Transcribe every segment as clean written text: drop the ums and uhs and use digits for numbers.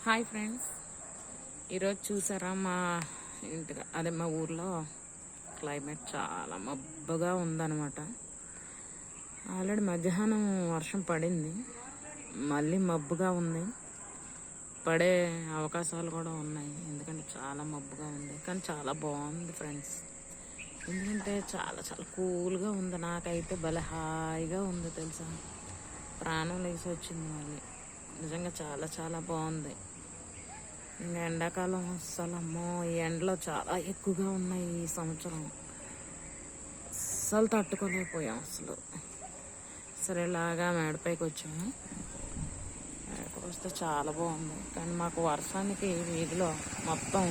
Hi friends, ఈరోజు చూసారా మా ఇంటిగా అదే మా ఊర్లో క్లైమేట్ చాలా మబ్బుగా ఉందన్నమాట. ఆల్రెడీ మధ్యాహ్నం వర్షం పడింది, మళ్ళీ మబ్బుగా ఉంది. పడే అవకాశాలు కూడా ఉన్నాయి, ఎందుకంటే చాలా మబ్బుగా ఉంది. కానీ చాలా బాగుంది ఫ్రెండ్స్, ఎందుకంటే చాలా చాలా కూల్గా ఉంది. నాకైతే భలే హాయిగా ఉంది తెలుసా, ప్రాణం లేచి వచ్చింది మళ్ళీ. నిజంగా చాలా చాలా బాగుంది. ఇంకా ఎండాకాలం అస్సలు అమ్మో, ఈ ఎండలో చాలా ఎక్కువగా ఉన్నాయి ఈ సంవత్సరం. అస్సలు తట్టుకోలేకపోయాం అసలు. సరే ఇలాగా మేడపైకి వచ్చాము. మేడపైకి వస్తే చాలా బాగుంది, కానీ మాకు వర్షానికి వీధిలో మొత్తం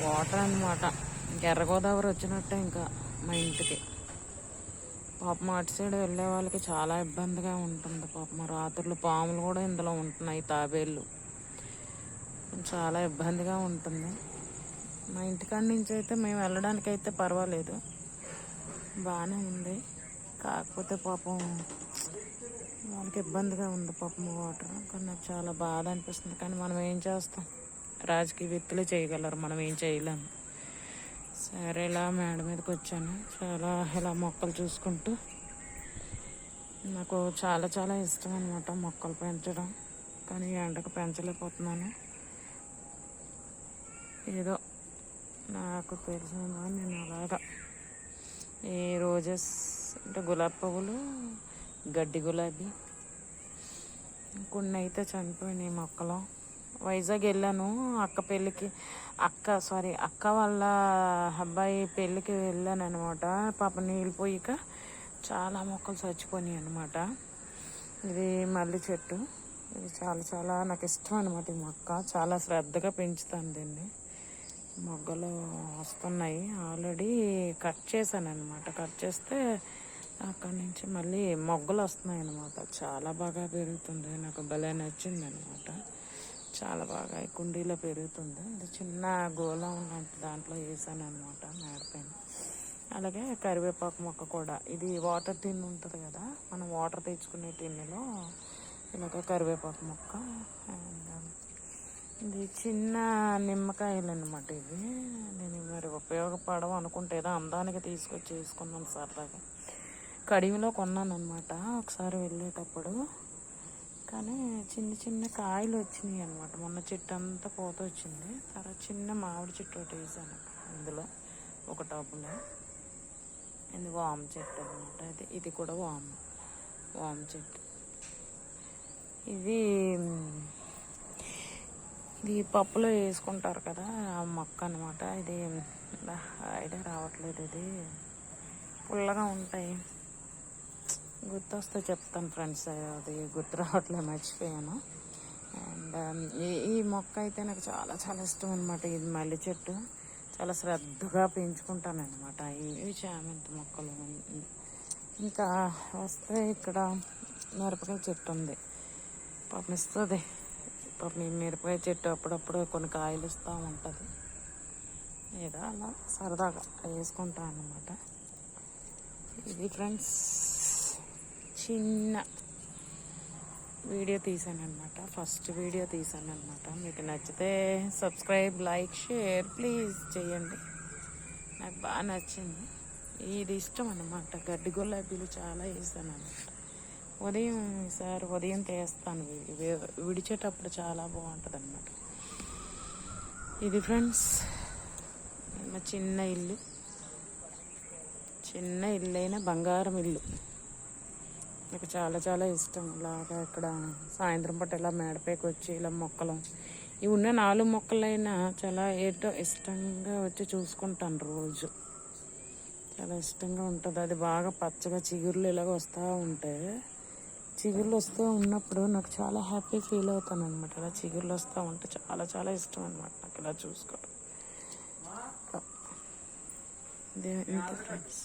వాటర్ అన్నమాట. ఇంకా ఎర్రగోదావరి వచ్చినట్టే ఇంకా మా ఇంటికి. పాపం అటు సైడ్ వెళ్ళే వాళ్ళకి చాలా ఇబ్బందిగా ఉంటుంది. పాపం రాత్రులు పాములు కూడా ఇందులో ఉంటున్నాయి, తాబేళ్ళు. చాలా ఇబ్బందిగా ఉంటుంది. మా ఇంటికాడి నుంచి అయితే మేము వెళ్ళడానికి అయితే పర్వాలేదు, బాగానే ఉంది. కాకపోతే పాపం వాళ్ళకి ఇబ్బందిగా ఉంది పాపం వాటర్. కానీ నాకు చాలా బాధ అనిపిస్తుంది. కానీ మనం ఏం చేస్తాం, రాజకీయ వ్యక్తులే చేయగలరు, మనం ఏం చేయలేము. సరే ఇలా మేడ మీదకి వచ్చాను. చాలా ఇలా మొక్కలు చూసుకుంటూ, నాకు చాలా చాలా ఇష్టం అనమాట మొక్కలు పెంచడం. కానీ ఎండకు పెంచలేకపోతున్నాను. ఏదో నాకు తెలిసిన నేను అలాగా ఈ రోజెస్ అంటే గులాబీ పువ్వులు, గడ్డి గులాబీ, కొన్ని అయితే చనిపోయినాయి మొక్కలు. వైజాగ్ వెళ్ళాను అక్క వాళ్ళ అబ్బాయి పెళ్ళికి వెళ్ళాను అనమాట. పాప నీళ్ళు పోయిక చాలా మొక్కలు చచ్చిపోయినాయి అనమాట. ఇది మల్లి చెట్టు, ఇది చాలా చాలా నాకు ఇష్టం అనమాట. ఈ మొక్క చాలా శ్రద్ధగా పెంచుతాను దీన్ని. మొగ్గలు వస్తున్నాయి, ఆల్రెడీ కట్ చేశాను అనమాట. కట్ చేస్తే అక్కడి నుంచి మళ్ళీ మొగ్గలు వస్తున్నాయి అనమాట. చాలా బాగా పెరుగుతుంది, నాకు భలే నచ్చింది అనమాట. చాలా బాగా ఈ కుండీలో పెరుగుతుంది. అది చిన్న గోళం లాంటి దాంట్లో వేసాను అనమాట మేడపైన. అలాగే కరివేపాకు మొక్క కూడా, ఇది వాటర్ టిన్ ఉంటుంది కదా, మనం వాటర్ తెచ్చుకునే టిన్నులో ఇలాగ కరివేపాకు మొక్క. అండ్ ఇది చిన్న నిమ్మకాయలు అనమాట. ఇవి నేను మరి ఉపయోగపడవు అనుకుంటే ఏదో అందానికి తీసుకొచ్చి వేసుకున్నాను సరదాగా. కడిమిలో కొన్నాను అనమాట ఒకసారి వెళ్ళేటప్పుడు. కానీ చిన్న చిన్న కాయలు వచ్చినాయి అనమాట. మొన్న చెట్టు అంతా పూత వచ్చింది. తర్వాత చిన్న మామిడి చెట్టు ఒకటి వేసాను ఇందులో ఒక టబ్బులో. ఇది వామ చెట్టు అనమాట. ఇది కూడా వామ చెట్టు. ఇది పప్పులో వేసుకుంటారు కదా ఆ మొక్క అనమాట. ఇది ఐడియా రావట్లేదు, ఇది పుల్లగా ఉంటాయి. గుర్తొస్తే చెప్తాను ఫ్రెండ్స్, అది గుర్తు రావట్లేదు, మర్చిపోయాను. అండ్ ఈ మొక్క అయితే నాకు చాలా చాలా ఇష్టం అనమాట. ఇది మల్లి చెట్టు, చాలా శ్రద్ధగా పెంచుకుంటాను అనమాట. ఇవి చామంతి మొక్కలు. ఇంకా వస్తే ఇక్కడ మిరపకాయ చెట్టు ఉంది, పాపం ఇస్తుంది. పాపం ఈ మిరపకాయ చెట్టు అప్పుడప్పుడు కొన్ని కాయలు ఇస్తూ ఉంటుంది. ఏదో అలా సరదాగా వేసుకుంటాను అన్నమాట. ఇది ఫ్రెండ్స్ చిన్న వీడియో తీసాను అనమాట, ఫస్ట్ వీడియో తీసాను అనమాట. మీకు నచ్చితే సబ్స్క్రైబ్, లైక్, షేర్ ప్లీజ్ చేయండి. నాకు బాగా నచ్చింది, ఇది ఇష్టం అనమాట. గడ్డి గులాబీలు చాలా వేసాను అనమాట. ఉదయం తీస్తాను, విడిచేటప్పుడు చాలా బాగుంటుంది అనమాట. ఇది ఫ్రెండ్స్ మా చిన్న ఇల్లు అయినా బంగారం ఇల్లు. నాకు చాలా చాలా ఇష్టం. ఇలాగా ఇక్కడ సాయంత్రం పూట ఇలా మేడపైకి వచ్చి ఇలా మొక్కలు, ఇవి ఉన్న 4 మొక్కలైనా చాలా ఇష్టంగా వచ్చి చూసుకుంటాను రోజు. చాలా ఇష్టంగా ఉంటుంది. అది బాగా పచ్చగా చిగుర్లు ఇలాగ వస్తూ ఉంటే, చిగుర్లు వస్తూ ఉన్నప్పుడు నాకు చాలా హ్యాపీ ఫీల్ అవుతాను అనమాట. ఇలా చిగుర్లు వస్తూ ఉంటే చాలా చాలా ఇష్టం అనమాట నాకు ఇలా చూసుకోవడం. ఇంతే ఫ్రెండ్స్.